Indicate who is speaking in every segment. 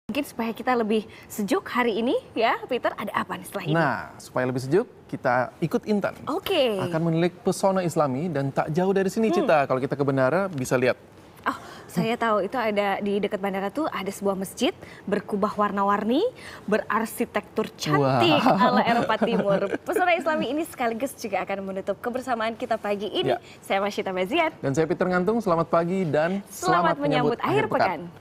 Speaker 1: Mungkin supaya kita lebih sejuk hari ini ya, Peter, ada apa nih setelah ini?
Speaker 2: Nah, supaya lebih sejuk, kita ikut Intan.
Speaker 1: Oke.
Speaker 2: Akan menilik pesona Islami dan tak jauh dari sini, Cita. Kalau kita ke bandara bisa lihat.
Speaker 1: Oh, saya tahu itu ada di dekat bandara tuh ada sebuah masjid berkubah warna-warni, berarsitektur cantik ala Eropa Timur. Pesona Islami ini sekaligus juga akan menutup kebersamaan kita pagi ini.
Speaker 2: Ya.
Speaker 1: Saya Masyita Bazian.
Speaker 2: Dan saya Peter Ngantung, selamat pagi dan
Speaker 1: Selamat menyambut akhir pekan.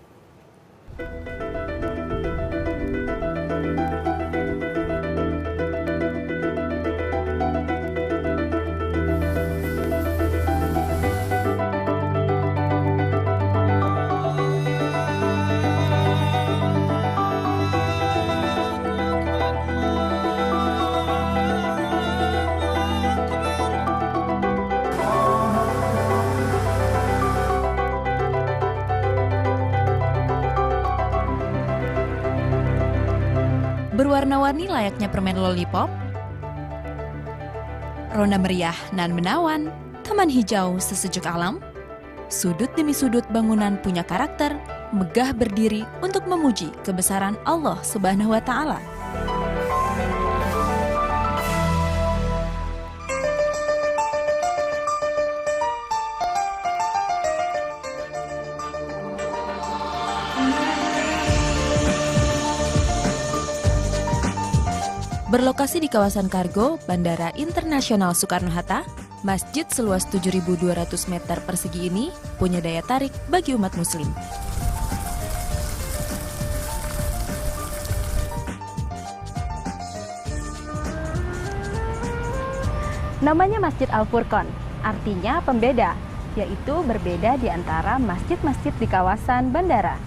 Speaker 3: Berwarna-warni layaknya permen lollipop, ronda meriah nan menawan, taman hijau sesejuk alam, sudut demi sudut bangunan punya karakter, megah berdiri untuk memuji kebesaran Allah Subhanahu wa Ta'ala. Berlokasi di kawasan kargo Bandara Internasional Soekarno-Hatta, masjid seluas 7.200 meter persegi ini punya daya tarik bagi umat muslim.
Speaker 4: Namanya Masjid Al-Furqon, artinya pembeda, yaitu berbeda di antara masjid-masjid di kawasan bandara.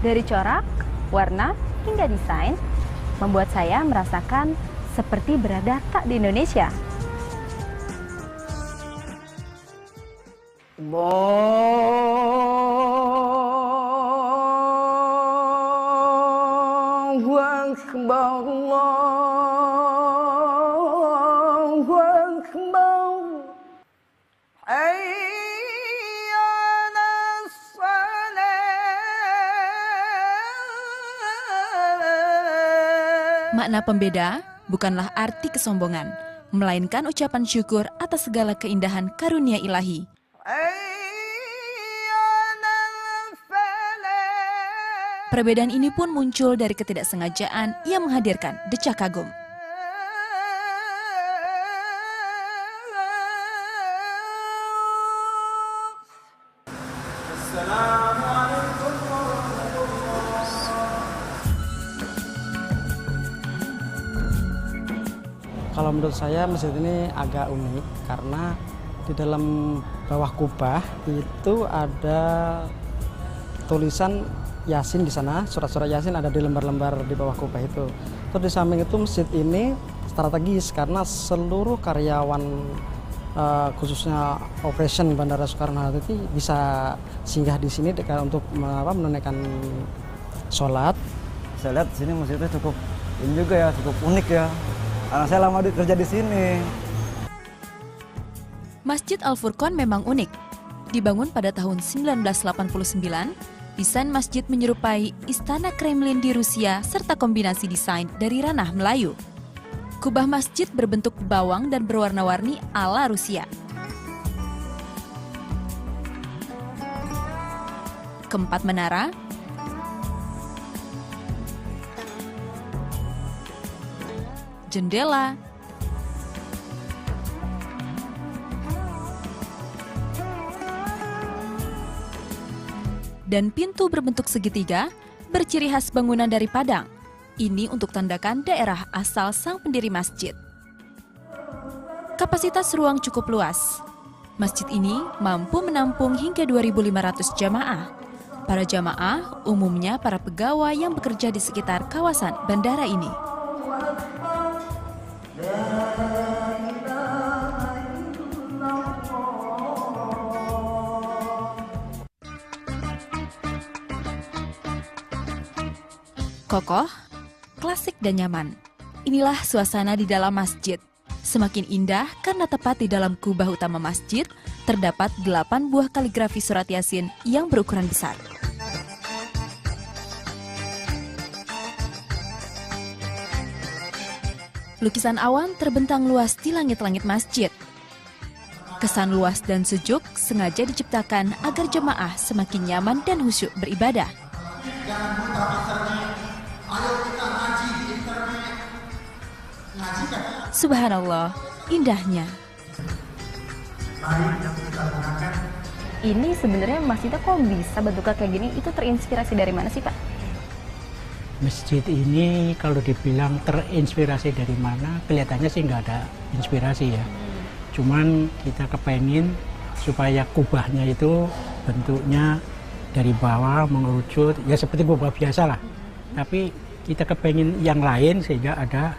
Speaker 4: Dari corak, warna, hingga desain, membuat saya merasakan seperti berada tak di Indonesia.
Speaker 5: Allahu Akbar, Allahu Akbar. Hayya 'alas salat.
Speaker 3: Makna pembeda bukanlah arti kesombongan, melainkan ucapan syukur atas segala keindahan karunia ilahi. Perbedaan ini pun muncul dari ketidaksengajaan yang menghadirkan decak kagum.
Speaker 6: Kalau menurut saya masjid ini agak unik karena di dalam bawah kubah itu ada tulisan Yasin di sana, surat-surat Yasin ada di lembar-lembar di bawah kubah itu. Terus di samping itu masjid ini strategis karena seluruh karyawan khususnya operation Bandara Soekarno-Hatta itu bisa singgah di sini untuk menunaikan sholat.
Speaker 7: Saya lihat di sini masjidnya cukup ini juga ya, cukup unik ya. Karena saya lama kerja di sini.
Speaker 3: Masjid Al-Furqon memang unik. Dibangun pada tahun 1989, desain masjid menyerupai Istana Kremlin di Rusia serta kombinasi desain dari ranah Melayu. Kubah masjid berbentuk bawang dan berwarna-warni ala Rusia. Keempat menara, jendela, dan pintu berbentuk segitiga berciri khas bangunan dari Padang. Ini untuk tandakan daerah asal sang pendiri masjid. Kapasitas ruang cukup luas. Masjid ini mampu menampung hingga 2.500 jamaah. Para jamaah umumnya para pegawai yang bekerja di sekitar kawasan bandara ini. Kokoh, klasik dan nyaman. Inilah suasana di dalam masjid. Semakin indah karena tepat di dalam kubah utama masjid terdapat 8 buah kaligrafi surat Yasin yang berukuran besar. Lukisan awan terbentang luas di langit-langit masjid. Kesan luas dan sejuk sengaja diciptakan agar jemaah semakin nyaman dan khusyuk beribadah. Subhanallah, indahnya.
Speaker 4: Ini sebenarnya masjidnya kok bisa bentuknya kayak gini? Itu terinspirasi dari mana sih, Pak?
Speaker 8: Masjid ini kalau dibilang terinspirasi dari mana, kelihatannya sih nggak ada inspirasi ya. Cuman kita kepengen supaya kubahnya itu bentuknya dari bawah mengerucut, ya seperti kubah biasa lah. Tapi kita kepengen yang lain sehingga ada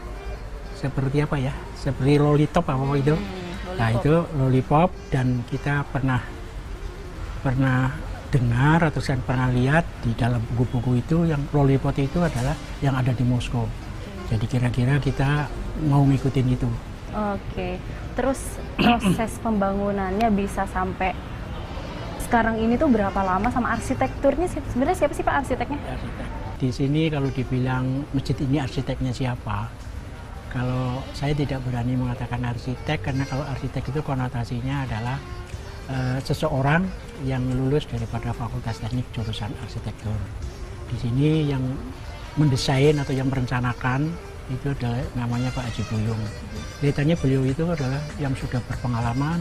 Speaker 8: seperti apa ya, seperti lollipop apa itu. Nah itu lollipop, dan kita pernah dengar atau saya pernah lihat di dalam buku-buku itu yang lollipop itu adalah yang ada di Moskow. Jadi kira-kira kita mau ngikutin itu.
Speaker 4: Oke, terus proses pembangunannya bisa sampai sekarang ini tuh berapa lama, sama arsitekturnya sebenarnya siapa sih Pak arsiteknya?
Speaker 8: Di sini kalau dibilang masjid ini arsiteknya siapa? Kalau saya tidak berani mengatakan arsitek, karena kalau arsitek itu konotasinya adalah seseorang yang lulus daripada Fakultas Teknik jurusan arsitektur. Di sini yang mendesain atau yang merencanakan itu adalah namanya Pak Haji Buyung. Kelihatannya beliau itu adalah yang sudah berpengalaman,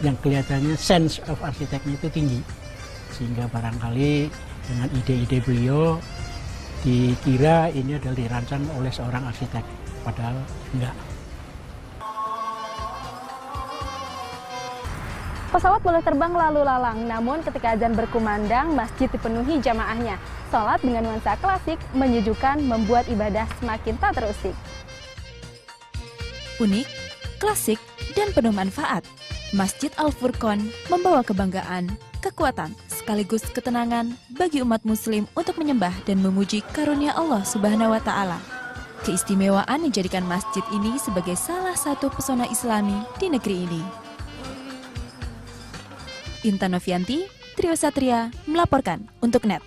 Speaker 8: yang kelihatannya sense of arsiteknya itu tinggi. Sehingga barangkali dengan ide-ide beliau dikira ini adalah dirancang oleh seorang arsitek, padahal enggak.
Speaker 4: Pesawat boleh terbang lalu lalang, namun ketika azan berkumandang, masjid dipenuhi jamaahnya. Sholat dengan nuansa klasik, menyejukkan, membuat ibadah semakin tak terusik.
Speaker 3: Unik, klasik, dan penuh manfaat, Masjid Al-Furqon membawa kebanggaan, kekuatan, sekaligus ketenangan bagi umat muslim untuk menyembah dan memuji karunia Allah Subhanahu wa Ta'ala. Keistimewaan menjadikan masjid ini sebagai salah satu pesona Islami di negeri ini. Intan Novianti, Trio Satria melaporkan untuk NET.